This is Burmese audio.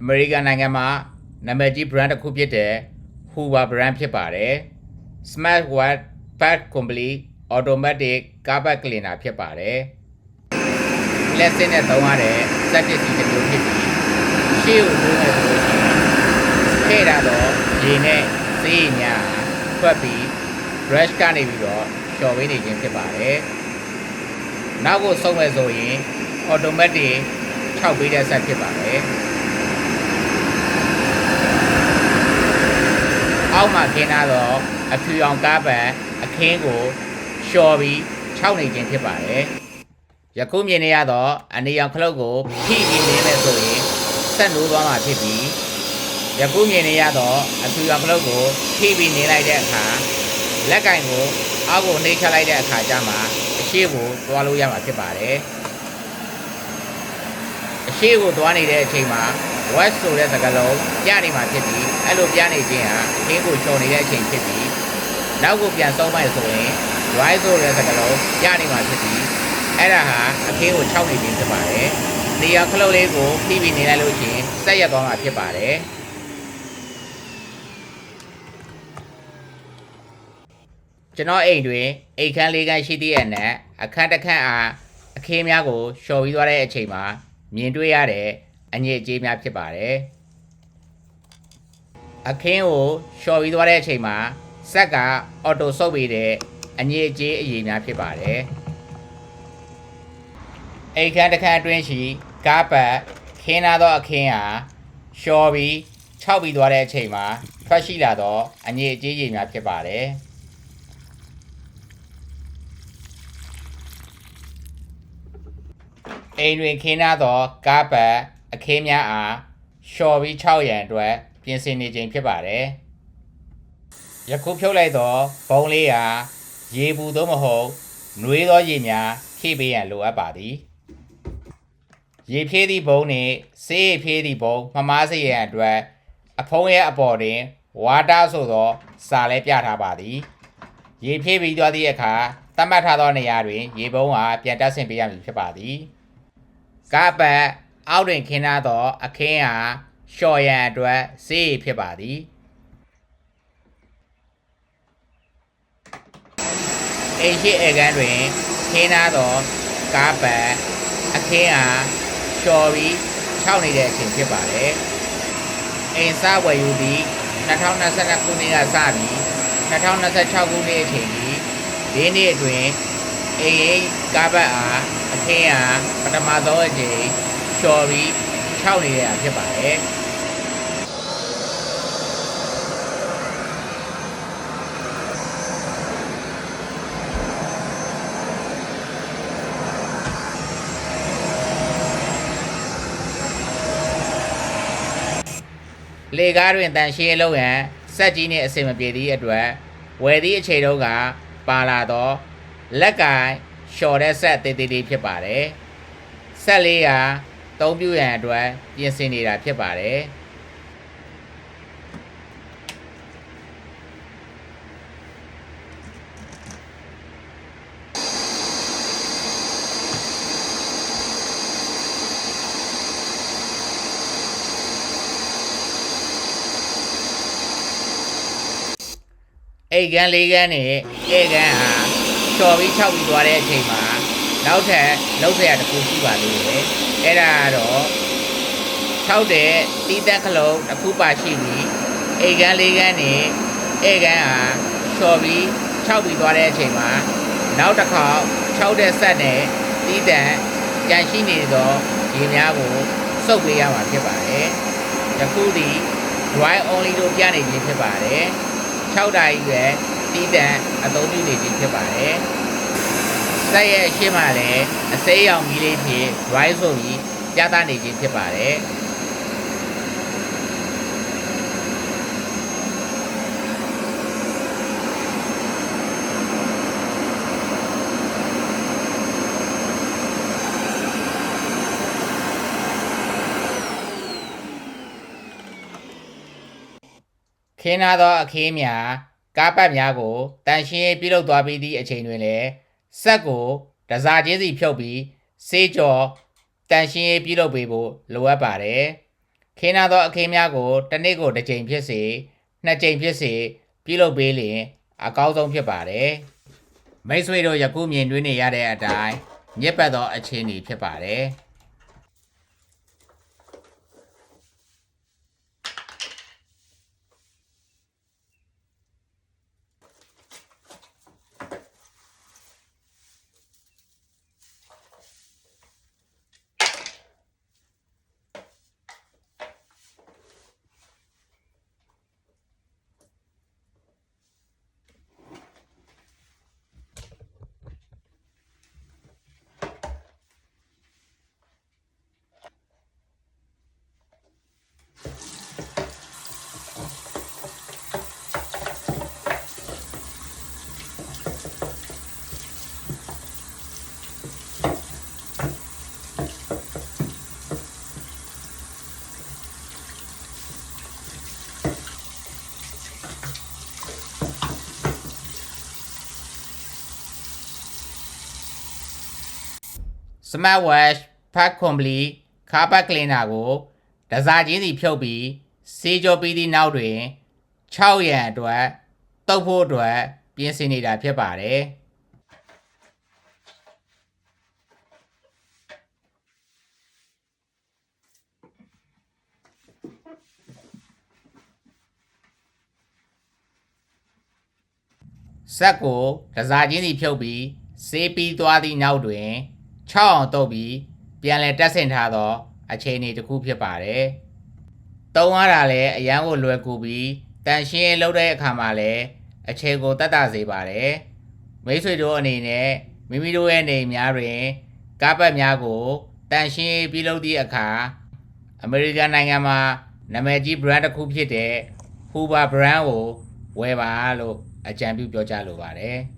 အမေရိကန်နိုင်ငံမှာနာမည်ကြီး brand တစ်ခုဖြစ်တဲ့ Hoover brand ဖြစ်ပါတယ် Smart White Pad Complete Automatic Carpet Cleaner ဖြစ်ပါတယ်လက်စင်းနဲ့သုံးရတဲ့စက်ပစ္စည်းတစ်မျိုးဖြစ်ပြီးရှေ့ကိုတိုးမယ်ဆိုလို့ရှိရင်ထည့်ထားတော့ရေနဲ့ဆေးရည်များထွက်ပြီး brush ကနေပြီးတော့လျှော်ပေးနေခြင်းဖြစ်ပါတယ်နောက်ကိုဆုံးမယ်ဆိုရင် automatic 6ပေးတဲ့ဆက်ဖြစ်ပါတယ်အောက်မှာခင်းထားတော့အဖြူရောင်ကားပတ်အခင်းကိုလျှော်ပြီး6နေခြင်းဖြစ်ပါတယ်ယခုမြင်နေရတော့အနေရောင်ခလုတ်ကိုဖိပြီးနေမယ်ဆိုရင်ဆက်နိုးသွားမှာဖြစ်ပြီးယခုမြင်နေရတော့အဖြူရောင်ခလုတ်ကိုဖိပြီးနေလိုက်တဲ့အခါလက်ကင်ကိုအောက်ကိုနှိပ်ချလိုက်တဲ့အခါကျမှအရှိကိုသွားလို့ရမှာဖြစ်ပါတယ်အရှိကိုသွားနေတဲ့အချိန်မှာ watch ဆိုတဲ့စကားလုံးပြနေမှာဖြစ်ပြီးအဲ့လိုပြနေခြင်းဟာအခင်းကိုချော်နေတဲ့အချိန်ဖြစ်ပြီးနောက်ကိုပြန်ဆုံးမယ်ဆိုရင် right ဆိုတဲ့စကားလုံးပြနေမှာဖြစ်ပြီးအဲ့ဒါဟာအခင်းကိုခြောက်နေခြင်းဖြစ်ပါတယ်နေရာခလုတ်လေးကိုဖိပြီးနေလိုက်လို့ရှိရင်ဆက်ရက်သွားမှာဖြစ်ပါတယ်ကျွန်တော်အိမ်တွင်အိမ်ခန်း၄ခန်းရှိသည့်အနက်အခန်းတစ်ခန်းအားအခင်းများကိုလျှော်ပြီးသွားတဲ့အချိန်မှာမြင်တွေ့ရတဲ့အညစ်အကြေးများဖြစ်ပါတယ်အခင်းကိုလျှော်ပြီးသွားတဲ့အချိန်မှာစက်ကအော်တိုဆုပ်ပေးတဲ့အညစ်အကြေးအရည်များဖြစ်ပါတယ်အိမ်ခန်းတစ်ခန်းအတွင်းရှိကားပတ်ခင်းထားသောအခင်းအားလျှော်ပြီးခြောက်ပြီးသွားတဲ့အချိန်မှာထွက်ရှိလာသောအညစ်အကြေးရည်များဖြစ်ပါတယ်အိမ်တွင်ခင်းထားသောကားပတ်အခင်းများအားလျှော်ပြီး6ရန်အတွက်ပြင်ဆင်နေခြင်းဖြစ်ပါတယ်ယခုဖြုတ်လိုက်သောဘုံလေးဟာရေပူသို့မဟုတ်နွေးသောရေများဖြည့်ပေးရန်လိုအပ်ပါသည်ရေဖြည့်သည့်ဘုံနှင့်ဆေးရည်ဖြည့်သည့်ဘုံမမားစေရန်အတွက်အဖုံးရဲ့အပေါ်တွင်ဝါတာဆိုသောစာလဲပြထားပါသည်ရေဖြည့်ပြီးသွားသည့်အခါသတ်မှတ်ထားသောနေရာတွင်ရေပုံးအားပြန်တက်ဆင်ပေးရမည်ဖြစ်ပါသည်ကားပတ်အောက်တွင်ခင်းထားသောအခင်းအားလျှော်ရန်အတွက်ဆေးရည်ဖြစ်ပါသည်အိမ်ရှိဧကန်တွင်ခင်းထားသောကားပတ်အခင်းအားလျှော်ပြီးခြောက်နေတဲ့အချိန်ဖြစ်ပါတယ်အိမ်စားဝယ်ယူပြီး2022ခုနှစ်ကစပြီး2026ခုနှစ်အချိန်ဒီနေ့အတွင်းအိမ်ကားပတ်အားအခင်းအားပထမဆုံးအချိန်လျှော်ပြီးခြောက်နေရတာဖြစ်ပါတယ်လေကားတွင်တန်ရှင်းအလုပ်ရန်စက်ကြီးနှင့်အဆင်မပြေသည့်အတွက်ဝယ်သည့်အချိန်တုန်းကပါလာသောလက်ကင်လျှော်တဲ့ဆက်သေးသေးလေးဖြစ်ပါတယ်ဆက်လေးရာသုံးပြရန်အတွက်ပြင်ဆင်နေတာဖြစ်ပါတယ်အိတ်ကန်း၄ကန်းနဲ့ဧကန်ဟာလျှော်ပြီးခြောက်ပြီးသွားတဲ့အချိန်မှာနောက်ထပ်လှုပ်เสียတစ်ခုရှိပါသေးတယ်အဲ့ဒါကတော့ခြောက်တဲ့တီးတန့်ခလုံးတစ်ခုပါရှိပြီးအိတ်ကန်း၄ကန်းနဲ့ဧကန်ဟာလျှော်ပြီးခြောက်ပြီးသွားတဲ့အချိန်မှာနောက်တစ်ခါခြောက်တဲ့ဆက်နဲ့တီးတန့်ကြန့်ရှိနေသောရေများကိုစုပ်ပေးရမှာဖြစ်ပါတယ်ယခုဒီ dry only လို့ပြနေခြင်းဖြစ်ပါတယ်6ဓာတ်ရွယ်တီးတန့်အသုံးပြုနေခြင်းဖြစ်ပါတယ်ဆက်ရဲ့အရှင်းမှာလည်းအစိမ်းရောင်မီးလေးဖြင့် dry ဆိုပြီးပြသနေခြင်းဖြစ်ပါတယ်ခင်းထားသောအခင်းများကားပတ်များကိုတန်ရှင်းပြုလုပ်သွားပြီးသည့်အချိန်တွင်လည်းဆက်ကိုတစားချင်းစီဖြုတ်ပြီးဆေးကြော်တန်ရှင်းပြုလုပ်ပေးဖို့လိုအပ်ပါတယ် ခင်းနာသောအခင်းများကိုတစ်နေ့ကိုတစ်ကြိမ်ဖြစ်စေနှစ်ကြိမ်ဖြစ်စေပြုလုပ်ပေးလျင်အကောင်းဆုံးဖြစ်ပါတယ်မိတ်ဆွေတို့ယခုမြင်တွေ့နေရတဲ့အတိုင်းညစ်ပတ်သောအခြေအနေဖြစ်ပါတယ်Smart Wash Pack Complete ခါပတ်ကလင်နာကိုတစားချင်းစီဖြုတ်ပြီးဆေးကြောပြီးသည့်နောက်တွင်6ရန်အတွက်တုပ်ဖို့အတွက်ပြင်ဆင်နေတာဖြစ်ပါတယ်ဆက်ကိုတစားချင်းစီဖြုတ်ပြီးဆေးပြီးသွားသည့်နောက်တွင်6အောင်တုပ်ပြီးပြန်လည်တက်ဆင်ထားသောအခြေအနေတစ်ခုဖြစ်ပါတယ်။သုံးရတာလည်းအရန်ကိုလွယ်ကူပြီးတန်ရှင်းရေးလုပ်တဲ့အခါမှာလည်းအခြေကိုတတ်တာစေပါတယ်။မိတ်ဆွေတို့အနေနဲ့မိမိတို့ရဲ့နေများတွင်ကားပတ်များကိုတန်ရှင်းရေးပြုလုပ်သည့်အခါအမေရိကန်နိုင်ငံမှာနာမည်ကြီး brand တစ်ခုဖြစ်တဲ့ Hoover brand ကိုဝယ်ပါလို့အကြံပြုပြောကြားလိုပါတယ်။